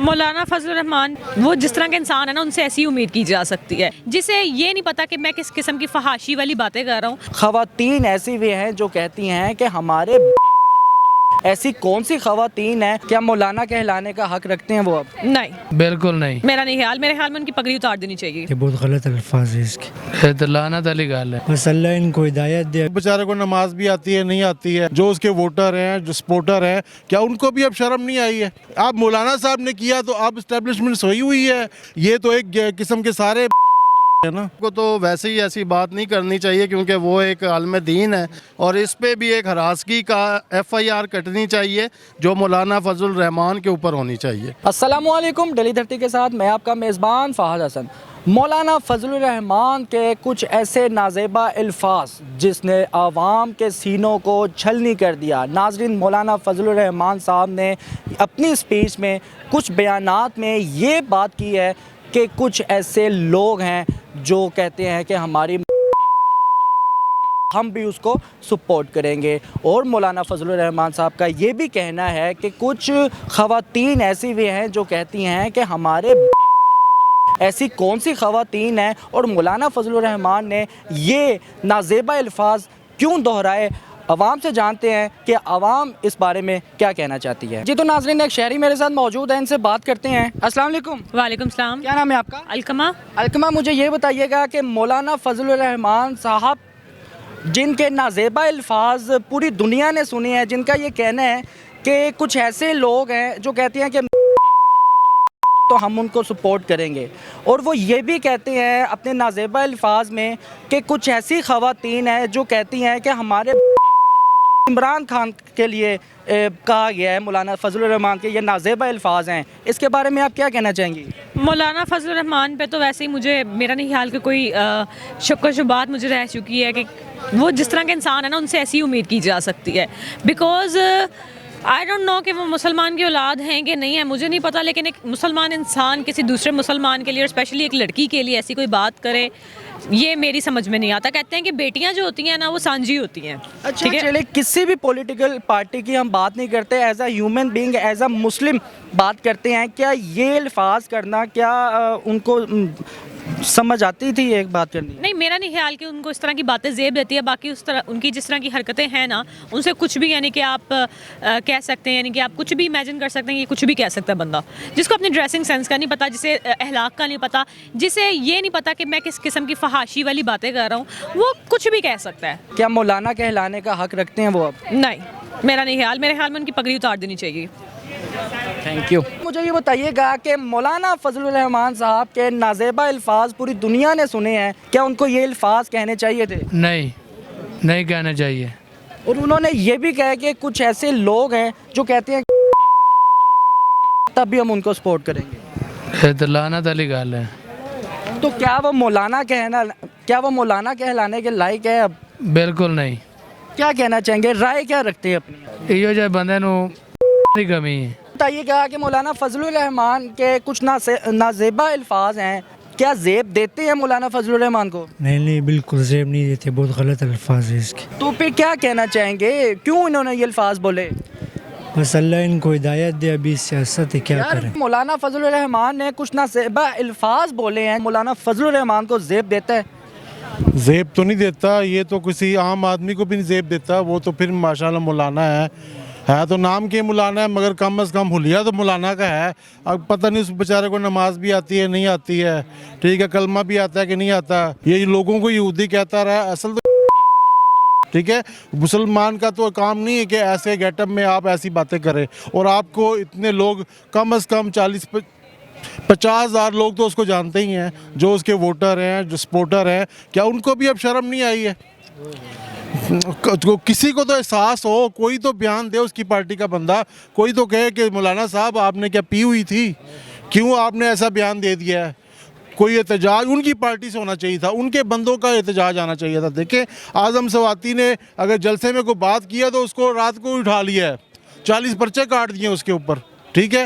مولانا فضل الرحمان وہ جس طرح کے انسان ہے نا، ان سے ایسی امید کی جا سکتی ہے جسے یہ نہیں پتا کہ میں کس قسم کی فحاشی والی باتیں کر رہا ہوں۔ خواتین ایسی بھی ہیں جو کہتی ہیں کہ ہمارے ایسی کون سی خواتین ہیں، کیا مولانا کہلانے کا حق رکھتے ہیں وہ اب؟ نہیں، بالکل نہیں۔ میرا نہیں خیال، میرے خیال میں ان کی پگڑی اتار دینی چاہیے۔ یہ بہت غلط الفاظ ہے اس کے، تو لعنت والی گل ہے۔ بس اللہ ان کو ہدایت دے۔ بیچارے کو نماز بھی آتی ہے نہیں آتی ہے، جو اس کے ووٹر ہیں جو سپورٹر ہیں، کیا ان کو بھی اب شرم نہیں آئی ہے؟ آپ مولانا صاحب نے کیا تو اب اسٹیبلشمنٹ ہوئی ہوئی ہے، یہ تو ایک قسم کے سارے ہے نا کو تو ویسے ہی ایسی بات نہیں کرنی چاہیے، کیونکہ وہ ایک عالم دین ہے، اور اس پہ بھی ایک ہراسگی کا FIR کٹنی چاہیے جو مولانا فضل الرحمان کے اوپر ہونی چاہیے۔ السلام علیکم، ڈیلی دھرتی کے ساتھ میں آپ کا میزبان فہد حسن۔ مولانا فضل الرحمان کے کچھ ایسے نازیبا الفاظ جس نے عوام کے سینوں کو چھلنی کر دیا۔ ناظرین، مولانا فضل الرحمان صاحب نے اپنی اسپیچ میں کچھ بیانات میں یہ بات کی ہے کہ کچھ ایسے لوگ ہیں جو کہتے ہیں کہ ہم بھی اس کو سپورٹ کریں گے، اور مولانا فضل الرحمان صاحب کا یہ بھی کہنا ہے کہ کچھ خواتین ایسی بھی ہیں جو کہتی ہیں کہ ہمارے ایسی کون سی خواتین ہیں، اور مولانا فضل الرحمان نے یہ نازیبا الفاظ کیوں دہرائے، عوام سے جانتے ہیں کہ عوام اس بارے میں کیا کہنا چاہتی ہے۔ جی تو ناظرین، ایک شہری میرے ساتھ موجود ہے، ان سے بات کرتے ہیں۔ السلام علیکم۔ وعلیکم السلام۔ کیا نام ہے آپ کا؟ القمہ۔ القمہ، مجھے یہ بتائیے گا کہ مولانا فضل الرحمان صاحب جن کے نازیبا الفاظ پوری دنیا نے سنی ہیں، جن کا یہ کہنا ہے کہ کچھ ایسے لوگ ہیں جو کہتے ہیں کہ تو ہم ان کو سپورٹ کریں گے، اور وہ یہ بھی کہتے ہیں اپنے نازیبا الفاظ میں کہ کچھ ایسی خواتین ہیں جو کہتی ہیں کہ ہمارے عمران خان کے لیے کہا گیا ہے۔ مولانا فضل الرحمان کے یہ نازیبا الفاظ ہیں، اس کے بارے میں آپ کیا کہنا چاہیں گی؟ مولانا فضل الرحمان پہ تو ویسے ہی میرا نہیں خیال کہ کوئی شک و شبہات مجھے رہ چکی ہے کہ وہ جس طرح کے انسان ہے نا، ان سے ایسی امید کی جا سکتی ہے۔ بیکاز آئی ڈونٹ نو کہ وہ مسلمان کی اولاد ہیں کہ نہیں ہے، مجھے نہیں پتا، لیکن ایک مسلمان انسان کسی دوسرے مسلمان کے لیے، اور اسپیشلی ایک لڑکی کے لیے ایسی کوئی بات کرے، یہ میری سمجھ میں نہیں آتا۔ کہتے ہیں کہ بیٹیاں جو ہوتی ہیں نا وہ سانجھی ہوتی ہیں۔ اچھا چلے، کسی بھی پولیٹیکل پارٹی کی ہم بات نہیں کرتے، as a human being, as a Muslim بات کرتے ہیں۔ کیا یہ الفاظ کرنا کیا ان کو سمجھ آتی تھی ایک بات کرنی؟ نہیں، میرا نہیں خیال کہ ان کو اس طرح کی باتیں زیب دیتی ہے۔ باقی اس طرح ان کی جس طرح کی حرکتیں ہیں نا، ان سے کچھ بھی یعنی کہ آپ کہہ سکتے ہیں، یعنی کہ آپ کچھ بھی امیجن کر سکتے ہیں کہ کچھ بھی کہہ سکتا ہے بندہ، جس کو اپنی ڈریسنگ سینس کا نہیں پتا، جسے اخلاق کا نہیں پتا، جسے یہ نہیں پتا کہ میں کس قسم کی فحاشی والی باتیں کر رہا ہوں، وہ کچھ بھی کہہ سکتا ہے۔ کیا مولانا کہلانے کا حق رکھتے ہیں وہ اب؟ نہیں، میرا نہیں خیال، میرے خیال میں ان کی پگڑی اتار دینی چاہیے۔ Thank you. مجھے یہ بتائیے گا کہ مولانا فضل الرحمان صاحب کے نازیبا الفاظ پوری دنیا نے سنے ہیں، کیا ان کو یہ الفاظ کہنے چاہیے تھے؟ نہیں کہنا چاہیے۔ اور انہوں نے یہ بھی کہا کہ کچھ ایسے لوگ ہیں جو کہتے ہیں تب بھی ہم ان کو سپورٹ کریں گے۔ تو لعنت والی گل ہے۔ تو کیا وہ مولانا کہلانے کے لائق ہے اب؟ بالکل نہیں۔ کیا کہنا چاہیں گے، رائے کیا رکھتے ہیں اپنی؟ یہ جو بندے نو کی کمی ہے۔ بتائیے گا کہ مولانا فضل الرحمان کے کچھ نازیبا الفاظ ہیں، کیا زیب دیتے ہیں مولانا فضل الرحمان کو؟ نہیں بالکل زیب نہیں دیتے، بہت غلط الفاظ ہے اس کے۔ تو پھر کیا کہنا چاہیں گے، کیوں انہوں نے یہ الفاظ بولے؟ بس اللہ ان کو ہدایت دے، ابھی سیاست ہے کیا کریں۔ مولانا فضل الرحمان نے کچھ نازیبا الفاظ بولے ہیں، مولانا فضل الرحمان کو زیب دیتا ہے؟ زیب تو نہیں دیتا، یہ تو کسی عام آدمی کو بھی نہیں زیب دیتا، وہ تو پھر ماشاءاللہ مولانا ہے تو نام کے مولانا ہے، مگر کم از کم حلیہ تو مولانا کا ہے۔ اب پتہ نہیں اس بیچارے کو نماز بھی آتی ہے نہیں آتی ہے، ٹھیک ہے، کلمہ بھی آتا ہے کہ نہیں آتا، یہ لوگوں کو یہودی کہتا رہا ہے، اصل تو ٹھیک ہے، مسلمان کا تو کام نہیں ہے کہ ایسے گیٹ اپ میں آپ ایسی باتیں کریں، اور آپ کو اتنے لوگ کم از کم 50 ہزار لوگ تو اس کو جانتے ہی ہیں، جو اس کے ووٹر ہیں جو سپورٹر ہیں، کیا ان کو بھی اب شرم نہیں آئی ہے؟ کسی کو تو احساس ہو، کوئی تو بیان دے اس کی پارٹی کا بندہ، کوئی تو کہے کہ مولانا صاحب آپ نے کیا پی ہوئی تھی، کیوں آپ نے ایسا بیان دے دیا ہے؟ کوئی احتجاج ان کی پارٹی سے ہونا چاہیے تھا، ان کے بندوں کا احتجاج آنا چاہیے تھا۔ دیکھیں، اعظم سواتی نے اگر جلسے میں کوئی بات کیا تو اس کو رات کو اٹھا لیا ہے، 40 پرچے کاٹ دیے اس کے اوپر، ٹھیک ہے،